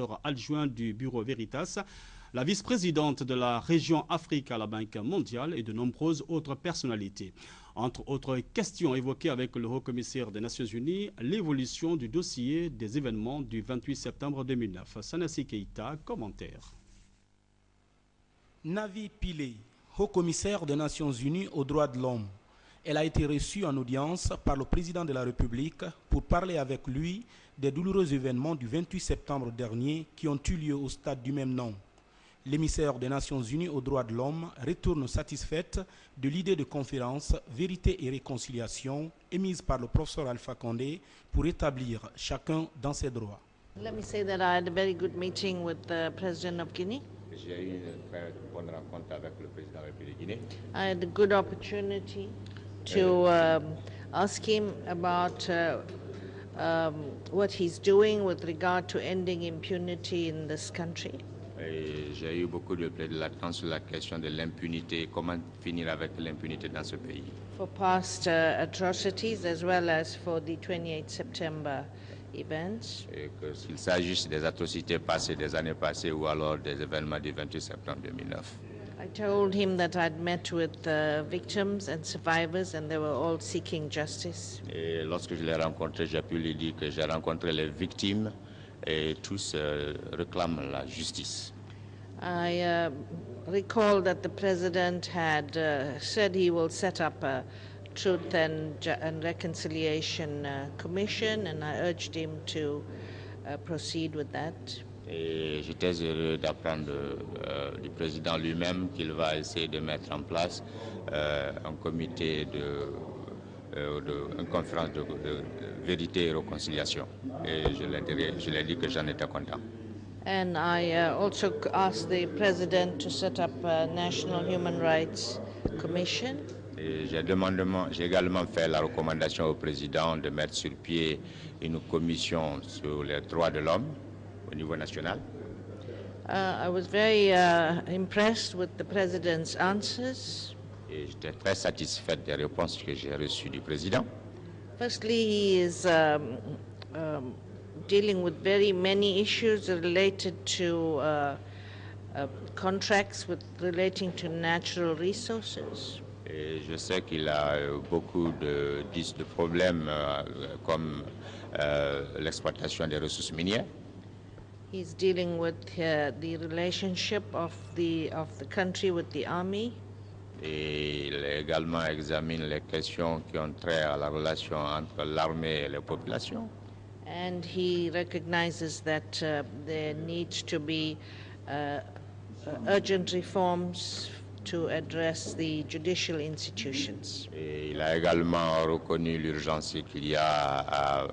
directeur adjoint du Bureau Veritas, la vice-présidente de la région Afrique à la Banque mondiale et de nombreuses autres personnalités. Entre autres questions évoquées avec le haut-commissaire des Nations Unies, l'évolution du dossier des événements du 28 septembre 2009. Sanassi Keïta, commentaire. Navi Pillay, haut-commissaire des Nations Unies aux droits de l'homme. Elle a été reçue en audience par le président de la République pour parler avec lui des douloureux événements du 28 septembre dernier qui ont eu lieu au stade du même nom. L'émissaire des Nations Unies aux droits de l'homme retourne satisfaite de l'idée de conférence Vérité et Réconciliation émise par le professeur Alpha Condé pour établir chacun dans ses droits. Let me say that I had a very good meeting with the President of Guinea. J'ai eu une très bonne rencontre avec le président de la République de Guinée. I had a good opportunity to ask him about what he's doing with regard to ending impunity in this country. J'ai eu beaucoup de l'attente sur la question de l'impunité, comment finir avec l'impunité dans ce pays. For past atrocities as well as for the 28 September events. Et que s'il s'agisse des atrocités passées, des années passées ou alors des événements du 28 septembre 2009. I told him that I'd met with victims and survivors and they were all seeking justice. Et lorsque je l'ai rencontré, j'ai pu lui dire que j'ai rencontré les victimes et tous réclament la justice. I recall that the president had said he will set up a Truth and Reconciliation Commission, and I urged him to proceed with that. Et j'étais heureux d'apprendre du président lui-même qu'il va essayer de mettre en place un comité une conférence de vérité et réconciliation. Et je l'ai dit que j'en étais content. And I also asked the president to set up a National Human Rights Commission. J'ai également fait la recommandation au président de mettre sur pied une commission sur les droits de l'homme au niveau national. I was very impressed with the president's answers. Et j'étais très satisfait des réponses que j'ai reçues du président. Firstly, he is dealing with very many issues related to contracts relating to natural resources. Et je sais qu'il a beaucoup de problèmes comme l'exploitation des ressources minières. He's dealing with the relationship of the country with the army. Et il également examine les questions qui ont trait à la relation entre l'armée et les populations. And he recognizes that there needs to be urgent reforms to address the judicial institutions. Et il a également reconnu l'urgence qu'il y a à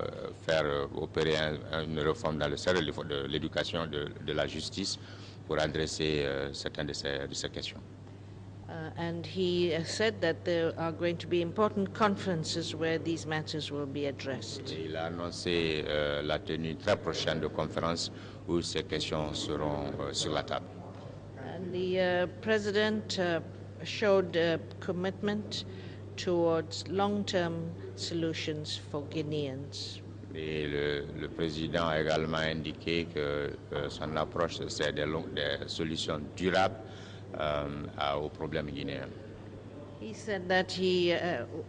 faire opérer une réforme dans le secteur de l'éducation, de la justice, pour adresser certaines de ces questions. And he said that there are going to be important conferences where these matters will be addressed. Et il a annoncé la tenue très prochaine de conférences où ces questions seront sur la table. And the president showed commitment towards long-term solutions for Guineans. Et le président a également indiqué que son approche, c'est des solutions durables aux problèmes guinéens. He said that he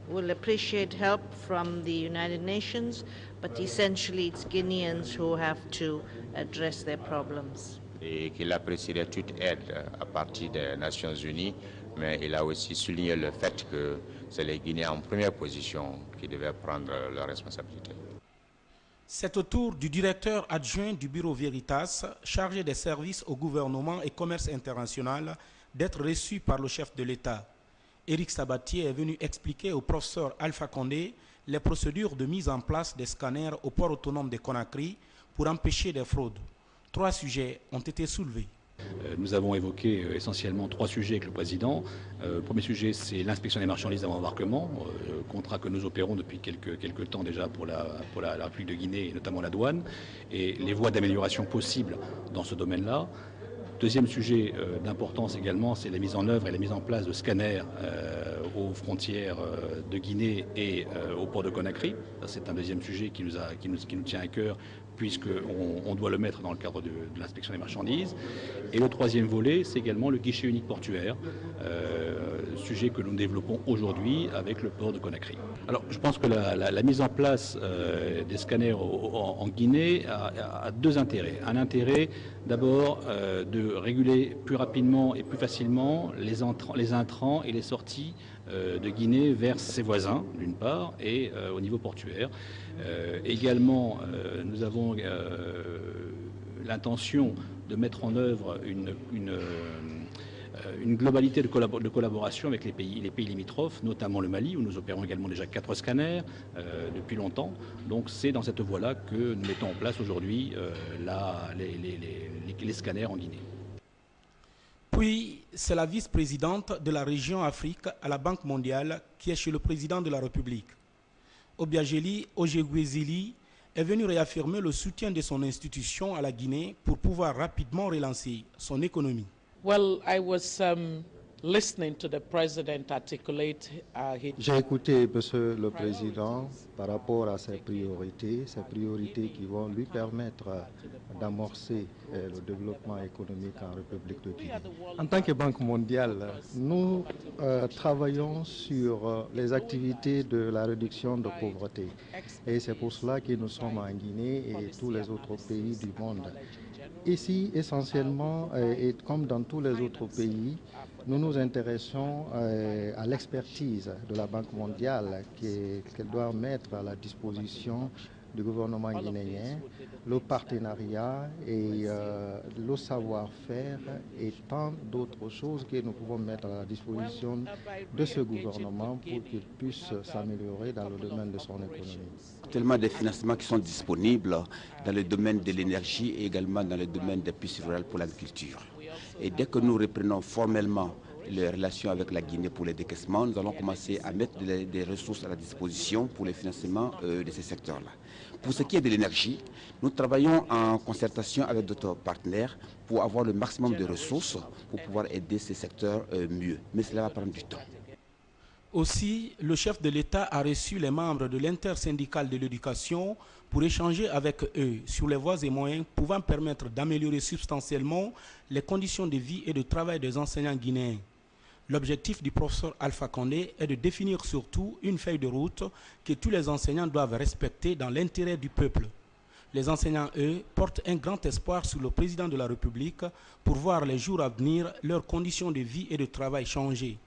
will appreciate help from the United Nations, but essentially it's Guineans who have to address their problems. Et qu'il apprécierait toute aide à partir des Nations Unies, mais il a aussi souligné le fait que c'est les Guinéens en première position qui devaient prendre leurs responsabilités. C'est au tour du directeur adjoint du Bureau Veritas, chargé des services au gouvernement et commerce international, d'être reçu par le chef de l'État. Éric Sabatier est venu expliquer au professeur Alpha Condé les procédures de mise en place des scanners au port autonome de Conakry pour empêcher des fraudes. 3 sujets ont été soulevés. Nous avons évoqué essentiellement 3 sujets avec le président. Le premier sujet, c'est l'inspection des marchandises avant embarquement, contrat que nous opérons depuis quelques temps déjà pour la République de Guinée et notamment la douane, et les voies d'amélioration possibles dans ce domaine-là. Deuxième sujet d'importance également, c'est la mise en œuvre et la mise en place de scanners aux frontières de Guinée et au port de Conakry. C'est un deuxième sujet qui nous tient à cœur puisqu'on doit le mettre dans le cadre de l'inspection des marchandises. Et le troisième volet, c'est également le guichet unique portuaire, sujet que nous développons aujourd'hui avec le port de Conakry. Alors je pense que la mise en place des scanners en Guinée a deux intérêts. Un intérêt d'abord de réguler plus rapidement et plus facilement les intrants et les sorties de Guinée vers ses voisins, d'une part, et au niveau portuaire. Également, nous avons l'intention de mettre en œuvre une globalité de collaboration avec les pays limitrophes, notamment le Mali, où nous opérons également déjà 4 scanners depuis longtemps. Donc c'est dans cette voie-là que nous mettons en place aujourd'hui les scanners en Guinée. Puis, c'est la vice-présidente de la région Afrique à la Banque mondiale qui est chez le président de la République. Obiageli Ojegwezili est venu réaffirmer le soutien de son institution à la Guinée pour pouvoir rapidement relancer son économie. Well, I was listening to the president articulate J'ai écouté Monsieur le Président par rapport à ses priorités qui vont lui permettre d'amorcer le développement économique en République de Guinée. En tant que Banque mondiale, nous travaillons sur les activités de la réduction de pauvreté. Et c'est pour cela que nous sommes en Guinée et tous les autres pays du monde. Ici, essentiellement, et comme dans tous les autres pays, nous nous intéressons à l'expertise de la Banque mondiale qu'elle doit mettre à la disposition du gouvernement guinéen, le partenariat et le savoir-faire et tant d'autres choses que nous pouvons mettre à la disposition de ce gouvernement pour qu'il puisse s'améliorer dans le domaine de son économie. Tellement de financements qui sont disponibles dans le domaine de l'énergie et également dans le domaine des puces rurales pour l'agriculture. Et dès que nous reprenons formellement les relations avec la Guinée pour les décaissements, nous allons commencer à mettre des ressources à la disposition pour le financement de ces secteurs-là. Pour ce qui est de l'énergie, nous travaillons en concertation avec d'autres partenaires pour avoir le maximum de ressources pour pouvoir aider ces secteurs mieux. Mais cela va prendre du temps. Aussi, le chef de l'État a reçu les membres de l'intersyndicale de l'éducation pour échanger avec eux sur les voies et moyens pouvant permettre d'améliorer substantiellement les conditions de vie et de travail des enseignants guinéens. L'objectif du professeur Alpha Condé est de définir surtout une feuille de route que tous les enseignants doivent respecter dans l'intérêt du peuple. Les enseignants, eux, portent un grand espoir sur le président de la République pour voir les jours à venir leurs conditions de vie et de travail changer.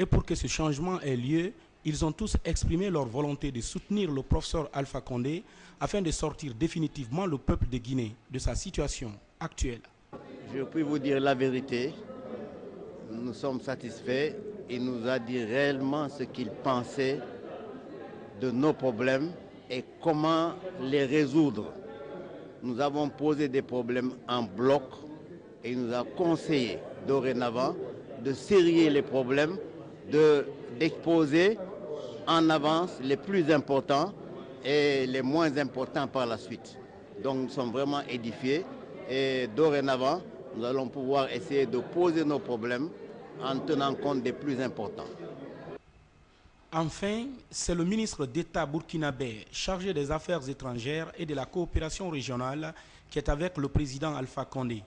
Et pour que ce changement ait lieu, ils ont tous exprimé leur volonté de soutenir le professeur Alpha Condé afin de sortir définitivement le peuple de Guinée de sa situation actuelle. Je puis vous dire la vérité, nous sommes satisfaits. Il nous a dit réellement ce qu'il pensait de nos problèmes et comment les résoudre. Nous avons posé des problèmes en bloc et il nous a conseillé dorénavant de sérier les problèmes, d'exposer en avance les plus importants et les moins importants par la suite. Donc nous sommes vraiment édifiés et dorénavant, nous allons pouvoir essayer de poser nos problèmes en tenant compte des plus importants. Enfin, c'est le ministre d'État burkinabé chargé des Affaires étrangères et de la coopération régionale qui est avec le président Alpha Condé.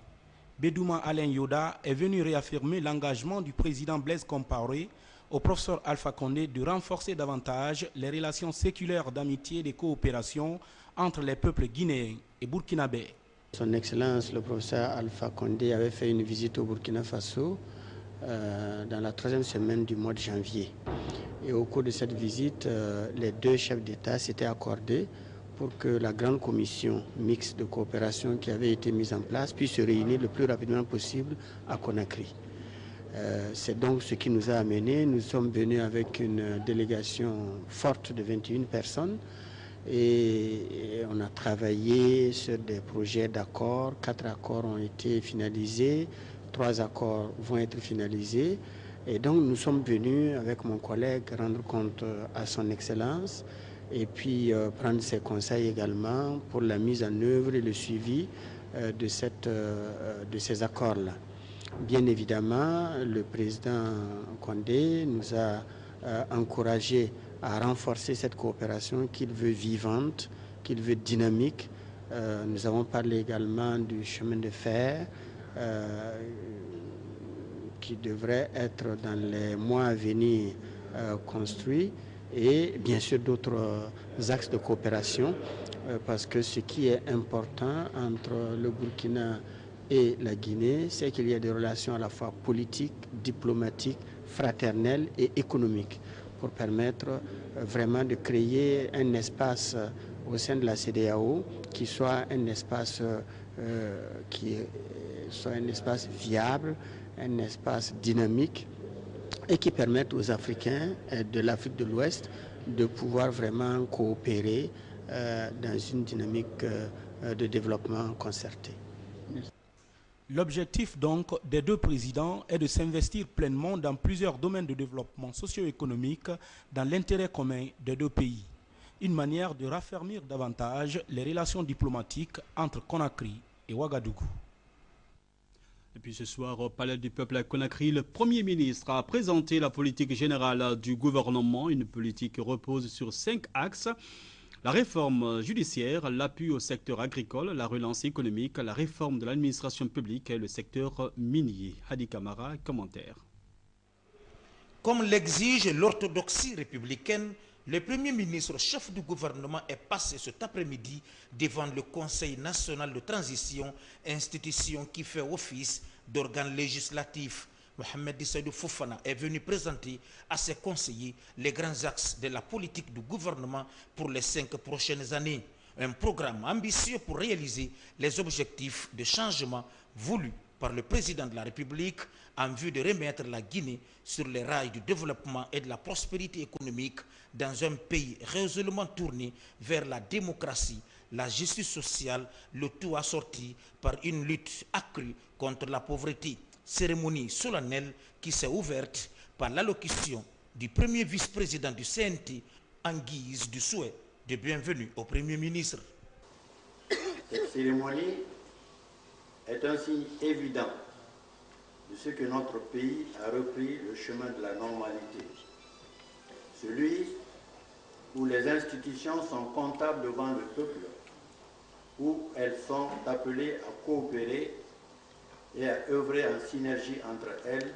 Bedouma Alain Yoda est venu réaffirmer l'engagement du président Blaise Compaoré au professeur Alpha Condé de renforcer davantage les relations séculaires d'amitié et de coopération entre les peuples guinéens et burkinabés. Son Excellence, le professeur Alpha Condé avait fait une visite au Burkina Faso dans la 3e semaine du mois de janvier. Et au cours de cette visite, les deux chefs d'État s'étaient accordés pour que la grande commission mixte de coopération qui avait été mise en place puisse se réunir le plus rapidement possible à Conakry. C'est donc ce qui nous a amenés. Nous sommes venus avec une délégation forte de 21 personnes et on a travaillé sur des projets d'accords. 4 accords ont été finalisés, 3 accords vont être finalisés. Et donc nous sommes venus avec mon collègue rendre compte à son Excellence et puis prendre ses conseils également pour la mise en œuvre et le suivi de ces accords-là. Bien évidemment, le président Condé nous a encouragés à renforcer cette coopération qu'il veut vivante, qu'il veut dynamique, Nous avons parlé également du chemin de fer qui devrait être dans les mois à venir construit, et bien sûr d'autres axes de coopération, parce que ce qui est important entre le Burkina et la Guinée, c'est qu'il y a des relations à la fois politiques, diplomatiques, fraternelles et économiques, pour permettre vraiment de créer un espace au sein de la CEDEAO qui soit un espace viable, un espace dynamique, et qui permette aux Africains de l'Afrique de l'Ouest de pouvoir vraiment coopérer dans une dynamique de développement concerté. L'objectif donc des deux présidents est de s'investir pleinement dans plusieurs domaines de développement socio-économique dans l'intérêt commun des deux pays. Une manière de raffermir davantage les relations diplomatiques entre Conakry et Ouagadougou. Et puis ce soir, au Palais du Peuple à Conakry, le Premier ministre a présenté la politique générale du gouvernement. Une politique qui repose sur 5 axes. La réforme judiciaire, l'appui au secteur agricole, la relance économique, la réforme de l'administration publique et le secteur minier. Hadi Kamara, commentaire. Comme l'exige l'orthodoxie républicaine, le Premier ministre, chef du gouvernement, est passé cet après-midi devant le Conseil national de transition, institution qui fait office d'organe législatif. Mohamed Dissaïdou Fofana est venu présenter à ses conseillers les grands axes de la politique du gouvernement pour les 5 prochaines années. Un programme ambitieux pour réaliser les objectifs de changement voulus par le président de la République en vue de remettre la Guinée sur les rails du développement et de la prospérité économique dans un pays résolument tourné vers la démocratie, la justice sociale, le tout assorti par une lutte accrue contre la pauvreté. Cérémonie solennelle qui s'est ouverte par l'allocution du premier vice-président du CNT en guise du souhait de bienvenue au Premier ministre. Cette cérémonie est un signe évident de ce que notre pays a repris le chemin de la normalité. Celui où les institutions sont comptables devant le peuple, où elles sont appelées à coopérer et à œuvrer en synergie entre elles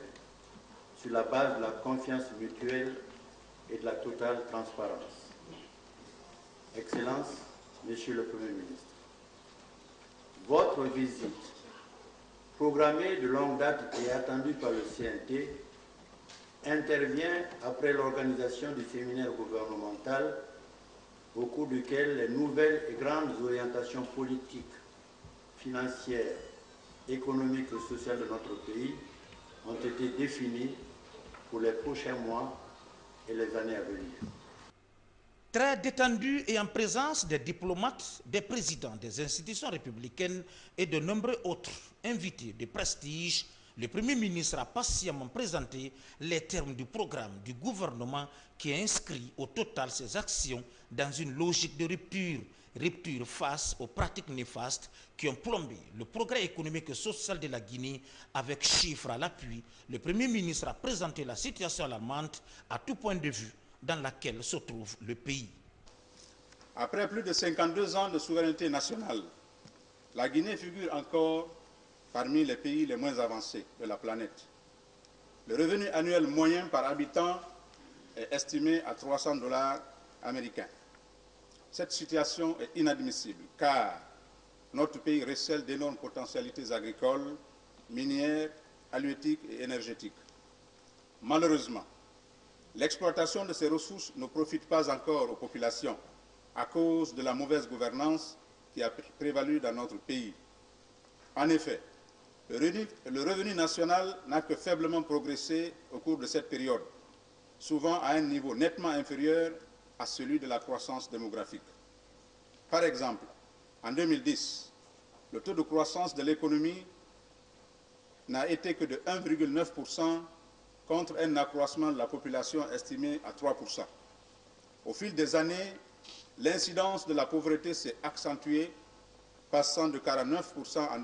sur la base de la confiance mutuelle et de la totale transparence. Excellence, Monsieur le Premier ministre, votre visite, programmée de longue date et attendue par le CNT, intervient après l'organisation du séminaire gouvernemental au cours duquel les nouvelles et grandes orientations politiques, financières, économiques et sociales de notre pays ont été définies pour les prochains mois et les années à venir. Très détendu et en présence des diplomates, des présidents des institutions républicaines et de nombreux autres invités de prestige, le Premier ministre a patiemment présenté les termes du programme du gouvernement qui inscrit au total ses actions dans une logique de rupture face aux pratiques néfastes qui ont plombé le progrès économique et social de la Guinée. Avec chiffres à l'appui, le Premier ministre a présenté la situation alarmante à tout point de vue dans laquelle se trouve le pays. Après plus de 52 ans de souveraineté nationale, la Guinée figure encore parmi les pays les moins avancés de la planète. Le revenu annuel moyen par habitant est estimé à $300 américains. Cette situation est inadmissible car notre pays recèle d'énormes potentialités agricoles, minières, halieutiques et énergétiques. Malheureusement, l'exploitation de ces ressources ne profite pas encore aux populations à cause de la mauvaise gouvernance qui a prévalu dans notre pays. En effet, le revenu national n'a que faiblement progressé au cours de cette période, souvent à un niveau nettement inférieur à celui de la croissance démographique. Par exemple, en 2010, le taux de croissance de l'économie n'a été que de 1,9% contre un accroissement de la population estimé à 3%. Au fil des années, l'incidence de la pauvreté s'est accentuée, passant de 49% en